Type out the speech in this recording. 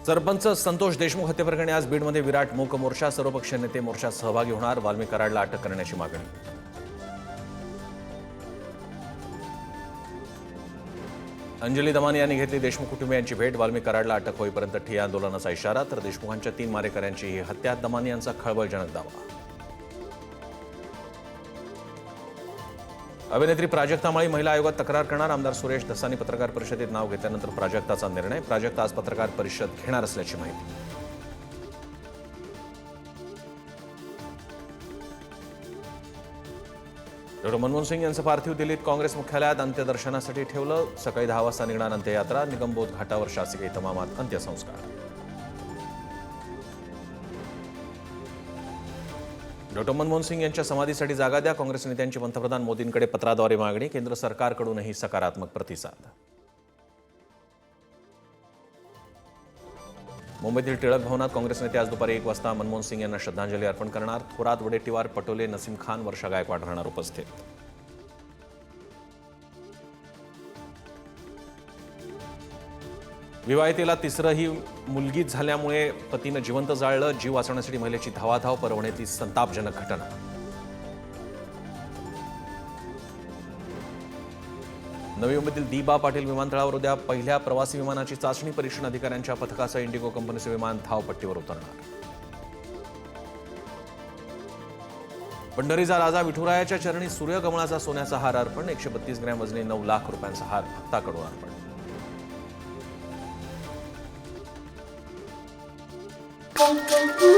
सरपंच संतोष देशमुख हत्येप्रकरणी आज बीडमध्ये विराट मूक मोर्चा, सर्वपक्षीय नेते मोर्चात सहभागी होणार. वाल्मिक कराडला अटक करण्याची मागणी. अंजली दमानी यांनी घेतली देशमुख कुटुंबियांची भेट. वाल्मिक कराडला अटक होईपर्यंत ठिय्या आंदोलनाचा इशारा. तर देशमुखांच्या 3 मारेकऱ्यांची ही हत्या. दमानी यांचा खळबळजनक दावा. अभिनेत्री प्राजक्ता माळी महिला आयोगात तक्रार करणार. आमदार सुरेश धसानी पत्रकार परिषदेत नाव घेतल्यानंतर प्राजक्ताचा निर्णय. प्राजक्ता आज पत्रकार परिषद घेणार असल्याची माहिती. डॉ. मनमोहन सिंग यांचं पार्थिव दिल्लीत काँग्रेस मुख्यालयात अंत्यदर्शनासाठी ठेवलं. सकाळी 10 वाजता निघणार अंत्ययात्रा. निगमबोध घाटावर शासकीय इतमामात अंत्यसंस्कार. डॉ. मनमोहन सिंग यांच्या समाधीसाठी जागा द्या. काँग्रेस नेत्यांची पंतप्रधान मोदींकडे पत्राद्वारे मागणी. केंद्र सरकारकडूनही सकारात्मक प्रतिसाद. मुंबईतील टिळक भवनात काँग्रेस नेते आज दुपारी 1 वाजता मनमोहन सिंग यांना श्रद्धांजली अर्पण करणार. थोरात, वडेट्टीवार, पटोले, नसीम खान, वर्षा गायकवाड राहणार उपस्थित. विवाहितेला तिसरंही मुलगीच झाल्यामुळे पतीनं जिवंत जाळलं. जीव वाचवण्यासाठी महिलेची धावाधाव. परभणीतली संतापजनक घटना. नवी मुंबईतील दी.बा. पाटील विमानतळावर उद्या पहिल्या प्रवासी विमानाची चाचणी. परीक्षण अधिकाऱ्यांच्या पथकासह इंडिगो कंपनीचे विमान धावपट्टीवर उतरणार. पंढरीचा राजा विठुरायाच्या चरणी सूर्यकमळाचा सोन्याचा हार अर्पण. 132 ग्रॅम वजनी 9 लाख रुपयांचा हार भक्ताकडून अर्पण. Thank you.